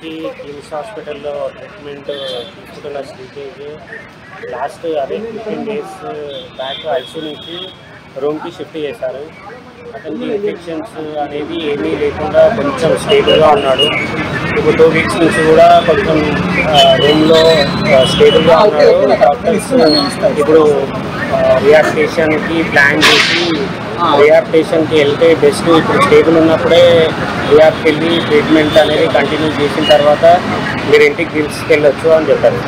నుంచి కిమ్స్ హాస్పిటల్లో ట్రీట్మెంట్ తీసుకుంటున్న Sritej last 15 days back IC నుంచి రూమ్కి షిఫ్ట్ చేశారు. అతనికి ఇన్ఫెక్షన్స్ అనేది ఏమీ లేకుండా కొంచెం స్టేబుల్గా ఉన్నాడు. ఇప్పుడు 2 వీక్స్ నుంచి కూడా కొంచెం రూమ్లో స్టేబుల్గా ఉన్నాడు. డాక్టర్స్ ఇప్పుడు రిహాబిలిటేషన్కి ప్లాన్ చేసి రిహాబిలిటేషన్కి వెళ్తే బెస్ట్. ఇప్పుడు స్టేబుల్ ఉన్నప్పుడే రిహాబ్కి వెళ్ళి ట్రీట్మెంట్ అనేది కంటిన్యూ చేసిన తర్వాత మీరు ఇంటికి తీసుకెళ్ళొచ్చు అని చెప్పారు.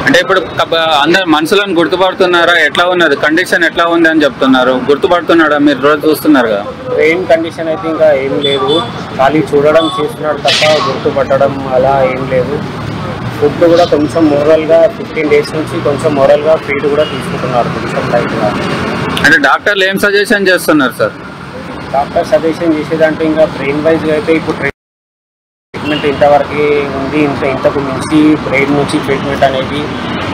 అంటే ఇప్పుడు అందరు మనుషులను గుర్తుపడుతున్నారా? ఎట్లా ఉన్నది కండిషన్, ఎట్లా ఉంది అని చెప్తున్నారు. గుర్తుపడుతున్నాడా? మీరు రోజు చూస్తున్నారు కదా. బ్రెయిన్ కండిషన్ అయితే ఇంకా ఏం లేదు, ఖాళీ చూడడం చేస్తున్నాడు తప్ప గుర్తుపట్టడం అలా ఏం లేదు. ఫుడ్ కూడా కొంచెం మోరల్గా 15 డేస్ నుంచి కొంచెం మోరల్గా ఫీడ్ కూడా తీసుకుంటున్నారు కొంచెం లైట్గా. అంటే డాక్టర్లు ఏం సజెషన్ చేస్తున్నారు సార్? డాక్టర్ సజెషన్ చేసేదంటే ఇంకా బ్రెయిన్ వైజ్గా అయితే ఇప్పుడు ట్రీట్మెంట్ ఇంతవరకు ఉంది, ఇంతకు మించి బ్రెయిన్ నుంచి ట్రీట్మెంట్ అనేది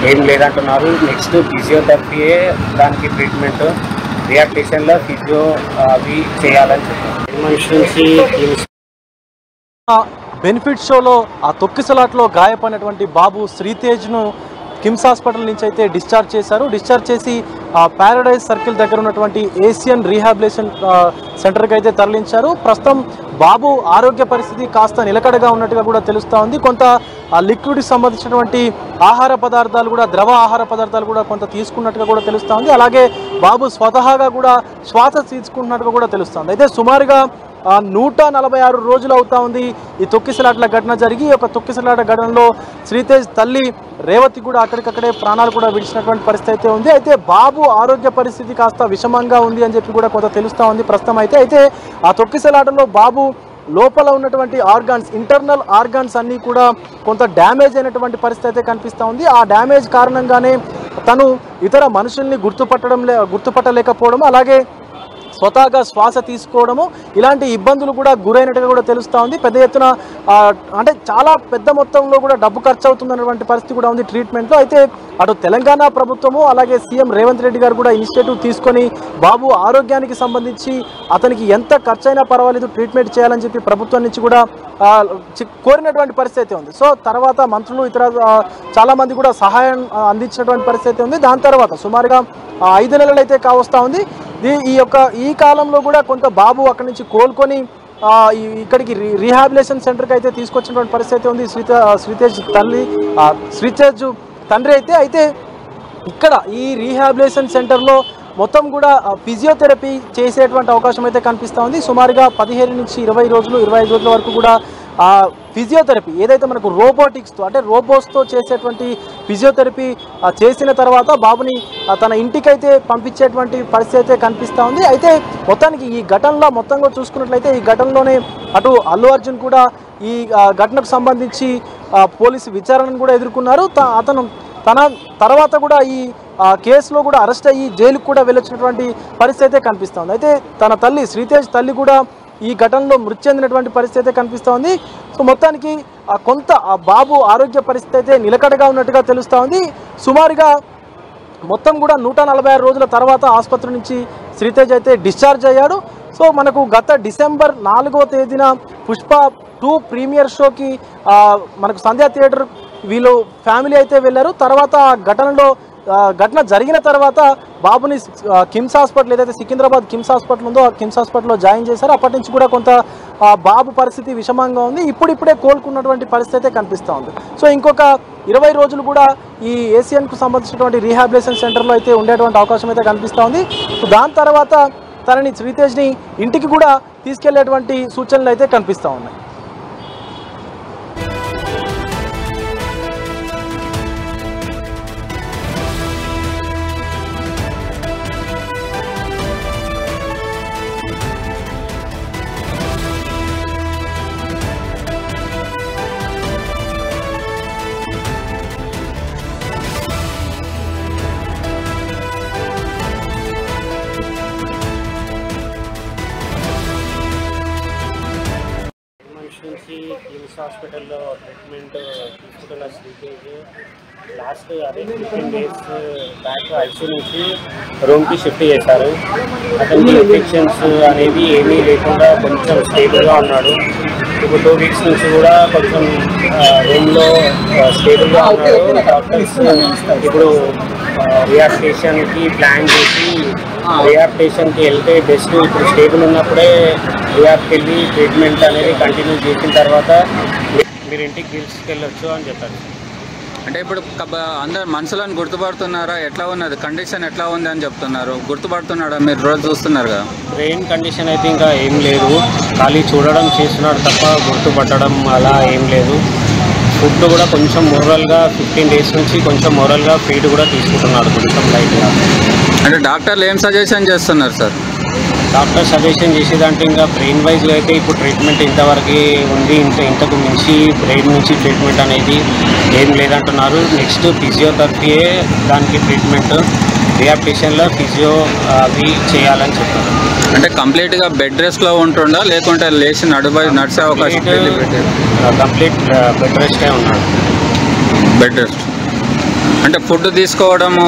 ఏం లేదంటున్నారు. నెక్స్ట్ ఫిజియోథెరపీయే దానికి ట్రీట్మెంట్, రిహాబిలిటేషన్లో ఫిజియో అవి చేయాలని చెప్పారు. మనిషి నుంచి బెనిఫిట్ షోలో ఆ తొక్కిసలాట్లో గాయపడినటువంటి బాబు శ్రీతేజ్ను కిమ్స్ హాస్పిటల్ నుంచి అయితే డిశ్చార్జ్ చేశారు. డిశ్చార్జ్ చేసి ప్యారడైజ్ సర్కిల్ దగ్గర ఉన్నటువంటి ఏషియన్ రీహాబిలిటేషన్ సెంటర్కి అయితే తరలించారు. ప్రస్తుతం బాబు ఆరోగ్య పరిస్థితి కాస్త నిలకడగా ఉన్నట్టుగా కూడా తెలుస్తూ ఉంది. కొంత లిక్విడ్కి సంబంధించినటువంటి ఆహార పదార్థాలు కూడా, ద్రవ ఆహార పదార్థాలు కూడా కొంత తీసుకున్నట్టుగా కూడా తెలుస్తూ ఉంది. అలాగే బాబు స్వతహాగా కూడా శ్వాస తీసుకుంటున్నట్టుగా కూడా తెలుస్తుంది. అయితే సుమారుగా 146 రోజులు అవుతా ఉంది ఈ తొక్కిసలాట్ల ఘటన జరిగి. ఒక తొక్కిసలాట ఘటనలో శ్రీతేజ్ తల్లి రేవతి కూడా అక్కడికక్కడే ప్రాణాలు కూడా విడిచినటువంటి పరిస్థితి అయితే ఉంది. అయితే బాబు ఆరోగ్య పరిస్థితి కాస్త విషమంగా ఉంది అని చెప్పి కూడా కొంత తెలుస్తూ ఉంది ప్రస్తుతం. అయితే ఆ తొక్కిసలాటలో బాబు లోపల ఉన్నటువంటి ఆర్గాన్స్, ఇంటర్నల్ ఆర్గాన్స్ అన్నీ కూడా కొంత డ్యామేజ్ అయినటువంటి పరిస్థితి అయితే కనిపిస్తూ ఉంది. ఆ డ్యామేజ్ కారణంగానే తను ఇతర మనుషుల్ని గుర్తుపట్టలేకపోవడం, అలాగే స్వతహాగా శ్వాస తీసుకోవడము, ఇలాంటి ఇబ్బందులు కూడా గురైనట్టుగా కూడా తెలుస్తూ ఉంది. పెద్ద ఎత్తున అంటే చాలా పెద్ద మొత్తంలో కూడా డబ్బు ఖర్చు అవుతుందన్నటువంటి పరిస్థితి కూడా ఉంది ట్రీట్మెంట్లో. అయితే అటు తెలంగాణ ప్రభుత్వము అలాగే సీఎం రేవంత్ రెడ్డి గారు కూడా ఇనిషియేటివ్ తీసుకొని బాబు ఆరోగ్యానికి సంబంధించి అతనికి ఎంత ఖర్చు అయినా పర్వాలేదు ట్రీట్మెంట్ చేయాలని చెప్పి ప్రభుత్వం నుంచి కూడా కోరినటువంటి పరిస్థితి ఉంది. సో తర్వాత మంత్రులు ఇతర చాలామంది కూడా సహాయం అందించినటువంటి పరిస్థితి ఉంది. దాని తర్వాత సుమారుగా 5 నెలలు అయితే కావస్తూ ఉంది. ఈ కాలంలో కూడా కొంత బాబు అక్కడి నుంచి కోలుకొని ఇక్కడికి రీహాబిలిటేషన్ సెంటర్కి అయితే తీసుకొచ్చినటువంటి పరిస్థితి ఉంది. శ్రీతేజ్ తండ్రి అయితే ఇక్కడ ఈ రీహాబిలిటేషన్ సెంటర్లో మొత్తం కూడా ఫిజియోథెరపీ చేసేటువంటి అవకాశం అయితే కనిపిస్తూ ఉంది. సుమారుగా 15 నుంచి 20 రోజులు 25 రోజుల వరకు కూడా ఫిజియోథెరపీ ఏదైతే మనకు రోబోటిక్స్తో అంటే రోబోట్స్తో చేసేటువంటి ఫిజియోథెరపీ చేసిన తర్వాత బాబుని తన ఇంటికైతే పంపించేటువంటి పరిస్థితి అయితే కనిపిస్తూ ఉంది. అయితే మొత్తానికి ఈ ఘటనలో మొత్తంగా చూసుకున్నట్లయితే ఈ ఘటనలోనే అటు అల్లు అర్జున్ కూడా ఈ ఘటనకు సంబంధించి పోలీసు విచారణను కూడా ఎదుర్కొన్నారు. అతను తన తర్వాత కూడా ఈ కేసులో కూడా అరెస్ట్ అయ్యి జైలుకు కూడా వెళ్ళొచ్చినటువంటి పరిస్థితి అయితే కనిపిస్తుంది. అయితే తన తల్లి శ్రీతేజ్ తల్లి కూడా ఈ ఘటనలో మృతి చెందినటువంటి పరిస్థితి అయితే కనిపిస్తోంది. సో మొత్తానికి కొంత బాబు ఆరోగ్య పరిస్థితి అయితే నిలకడగా ఉన్నట్టుగా తెలుస్తూ ఉంది. సుమారుగా మొత్తం కూడా 146 రోజుల తర్వాత ఆసుపత్రి నుంచి శ్రీతేజ్ అయితే డిశ్చార్జ్ అయ్యాడు. సో మనకు గత డిసెంబర్ 4వ తేదీన పుష్ప 2 ప్రీమియర్ షోకి మనకు సంధ్యా థియేటర్ వీళ్ళు ఫ్యామిలీ అయితే వెళ్ళారు. తర్వాత ఘటన జరిగిన తర్వాత బాబుని కిమ్స్ హాస్పిటల్ ఏదైతే సికింద్రాబాద్ కిమ్స్ హాస్పిటల్ ఉందో ఆ కిమ్స్ హాస్పిటల్లో జాయిన్ చేశారు. అప్పటి నుంచి కూడా కొంత బాబు పరిస్థితి విషమంగా ఉంది. ఇప్పుడిప్పుడే కోలుకున్నటువంటి పరిస్థితి అయితే కనిపిస్తూ ఉంది. సో ఇంకొక 20 రోజులు కూడా ఈ ఏషియన్కు సంబంధించినటువంటి రీహాబిలిటేషన్ సెంటర్లో అయితే ఉండేటువంటి అవకాశం అయితే కనిపిస్తూ ఉంది. దాని తర్వాత తనని శ్రీతేజ్ని ఇంటికి కూడా తీసుకెళ్లేటువంటి సూచనలు అయితే కనిపిస్తూ ఉన్నాయి. హాస్పిటల్లో ట్రీట్మెంట్ తీసుకుంటున్న Sritej last 15 days back ICU నుంచి రూమ్కి షిఫ్ట్ చేశారు. అతనికి ఇన్ఫెక్షన్స్ అనేది ఏమీ లేకుండా కొంచెం స్టేబుల్గా ఉన్నాడు. ఇప్పుడు 2 weeks నుంచి కూడా కొంచెం రూమ్లో స్టేబుల్గా ఉన్నాడు. డాక్టర్స్ ఇప్పుడు రిహాబిలిటేషన్కి ప్లాన్ చేసి రిహాబిలిటేషన్కి వెళ్తే బెస్ట్. ఇప్పుడు స్టేబుల్ ఉన్నప్పుడే రిహాబ్కి వెళ్ళి ట్రీట్మెంట్ అనేది కంటిన్యూ చేసిన తర్వాత మీరు ఇంటికి తీసుకెళ్ళొచ్చు అని చెప్పారు. అంటే ఇప్పుడు అందరు మనుషులను గుర్తుపడుతున్నారా? ఎట్లా ఉన్నది కండిషన్ ఎట్లా ఉంది అని చెప్తున్నారు. గుర్తుపడుతున్నాడా? మీరు రోజు చూస్తున్నారు కదా. బ్రెయిన్ కండిషన్ అయితే ఇంకా ఏం లేదు, ఖాళీ చూడడం చేస్తున్నాడు తప్ప గుర్తుపట్టడం అలా ఏం లేదు. ఫుడ్ కూడా కొంచెం మోరల్గా 15 days నుంచి కొంచెం మోరల్గా ఫీడ్ కూడా తీసుకుంటున్నాడు కొంచెం లైట్గా. అంటే డాక్టర్లు ఏం సజెషన్ చేస్తున్నారు సార్? డాక్టర్ సజెషన్ చేసేదంటే ఇంకా బ్రెయిన్ వైజ్గా అయితే ఇప్పుడు ట్రీట్మెంట్ ఇంతవరకు ఉంది. ఇంతకు మించి బ్రెయిన్ నుంచి ట్రీట్మెంట్ అనేది ఏం లేదంటున్నారు. నెక్స్ట్ ఫిజియోథెరపీయే దానికి ట్రీట్మెంట్. రిహాబిలిటేషన్లో ఫిజియో అవి చేయాలని చెప్పారు. అంటే కంప్లీట్గా బెడ్ రెస్ట్లో ఉంటుండా లేకుంటే లేచి నడిచే అవకాశం? కంప్లీట్ బెడ్ రెస్టే ఉన్నాడు. బెడ్ రెస్ట్ అంటే ఫుడ్ తీసుకోవడము,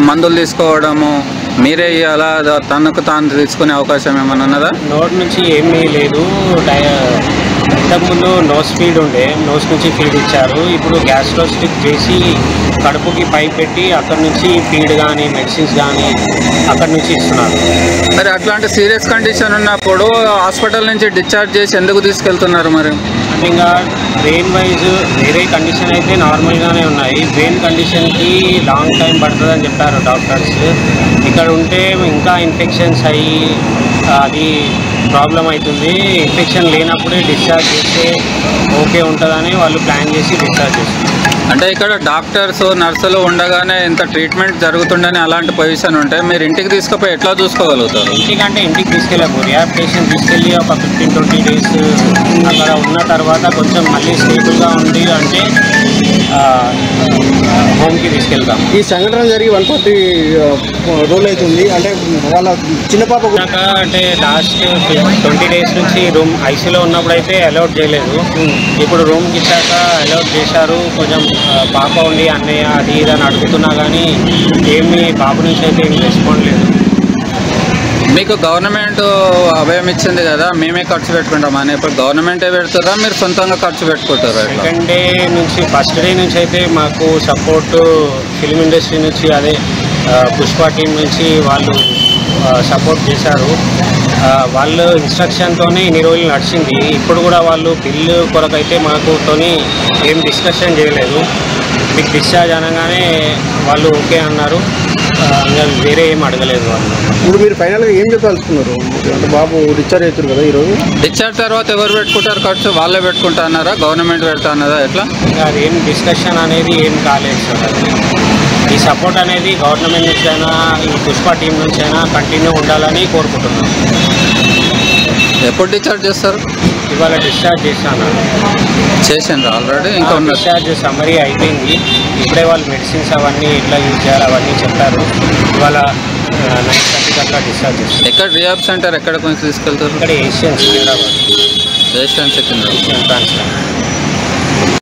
మందులు తీసుకోవడము మీరే అలా తనకు తాను తీసుకునే అవకాశం ఏమైనా ఉన్నదా? నోట్ నుంచి ఏమీ లేదు. ఇంతకుముందు నోస్ ఫీడ్ ఉండే, నోస్ నుంచి ఫీడ్ ఇచ్చారు. ఇప్పుడు గ్యాస్ట్రో స్టిక్ చేసి కడుపుకి పైప్ పెట్టి అక్కడి నుంచి ఫీడ్ కానీ మెడిసిన్స్ కానీ అక్కడి నుంచి ఇస్తున్నారు. మరి అట్లాంటి సీరియస్ కండిషన్ ఉన్నప్పుడు హాస్పిటల్ నుంచి డిశ్చార్జ్ చేసి ఎందుకు తీసుకెళ్తున్నారు? మరి అంటే ఇంకా బ్రెయిన్ వైజ్ వేరే కండిషన్ అయితే నార్మల్గానే ఉన్నాయి. బ్రెయిన్ కండిషన్కి లాంగ్ టైం పడుతుందని చెప్పారు డాక్టర్స్. ఇక్కడ ఉంటే ఇంకా ఇన్ఫెక్షన్స్ అయ్యి అది ప్రాబ్లం అవుతుంది. ఇన్ఫెక్షన్ లేనప్పుడే డిశ్చార్జ్ చేస్తే ఓకే ఉంటుందని వాళ్ళు ప్లాన్ చేసి డిశ్చార్జ్ చేస్తారు. అంటే ఇక్కడ డాక్టర్స్ నర్సులు ఉండగానే ఇంత ట్రీట్మెంట్ జరుగుతుండని అలాంటి పొజిషన్ ఉంటే మీరు ఇంటికి తీసుకుపోయి ఎట్లా చూసుకోగలుగుతారు? ఇంటికంటే ఇంటికి తీసుకెళ్ళకు, రిహాబిలిటేషన్ తీసుకెళ్ళి ఒక 15-20 days అక్కడ ఉన్న తర్వాత కొంచెం మళ్ళీ స్టేబుల్గా ఉంది అంటే హోమ్కి తీసుకెళ్తాం. ఈ సంఘటన జరిగి 140 రోజులు అవుతుంది. అంటే వాళ్ళ చిన్న పాప అంటే లాస్ట్ 20 days నుంచి రూమ్ ఐసీలో ఉన్నప్పుడు అయితే అలౌట్ చేయలేదు. ఇప్పుడు రూమ్కి ఇచ్చాక అలౌట్ చేశారు. కొంచెం పాప ఉండి అన్నయ్య అది ఇది అని అడుగుతున్నా కానీ ఏమీ బాబు నుంచి అయితే ఏమి రెస్పాండ్ లేదు. మీకు గవర్నమెంట్ అభయం ఇచ్చింది కదా, మేమే ఖర్చు పెట్టుకుంటాం అని. ఇప్పుడు గవర్నమెంటే పెడతారా, మీరు సొంతంగా ఖర్చు పెట్టుకుంటారా? సెకండ్ డే నుంచి ఫస్ట్ డే నుంచి అయితే మాకు సపోర్ట్ ఫిలిం ఇండస్ట్రీ నుంచి అదే పుష్ప టీం నుంచి వాళ్ళు సపోర్ట్ చేశారు. వాళ్ళు ఇన్స్ట్రక్షన్తోనే ఇన్ని రోజులు నడిచింది. ఇప్పుడు కూడా వాళ్ళు బిల్లు కొరకైతే మాకుతోని ఏం డిస్కషన్ చేయలేదు. మీకు డిశ్చార్జ్ అనగానే వాళ్ళు ఓకే అన్నారు. ఇంకా వేరే ఏం అడగలేదు వాళ్ళు. ఇప్పుడు మీరు ఫైనల్గా ఏం చెప్పాల్సుకున్నారు? అంటే బాబు డిశ్చార్జ్ అవుతారు కదా ఈరోజు. డిశ్చార్జ్ తర్వాత ఎవరు పెట్టుకుంటారు ఖర్చు? వాళ్ళే పెట్టుకుంటా అన్నారా, గవర్నమెంట్ పెడతా అన్నారా, ఎట్లా? అది ఏం డిస్కషన్ అనేది ఏం కాలేదు సార్. అది ఈ సపోర్ట్ అనేది గవర్నమెంట్ నుంచి అయినా ఈ పుష్ప టీం నుంచి అయినా కంటిన్యూ ఉండాలని కోరుకుంటున్నాం. ఎప్పుడు డిశ్చార్జ్ చేస్తారు? ఇవాళ డిశ్చార్జ్ చేశాను. చేసిండ్రు ఆల్రెడీ? ఇంకా ఉన్న డిశ్చార్జ్ సమ్మరీ అయిపోయింది. ఇప్పుడే వాళ్ళు మెడిసిన్స్ అవన్నీ ఎట్లా యూజ్ చేయాలి అవన్నీ చెప్పారు. ఇవాళ 9:30 అట్లా డిశ్చార్జ్ చేస్తారు. ఎక్కడ రిహాబ్ సెంటర్ ఎక్కడ కొంచెం తీసుకెళ్తారు? ఇక్కడ Asian Secunderabad. Asian Secunderabad. Asian transfer.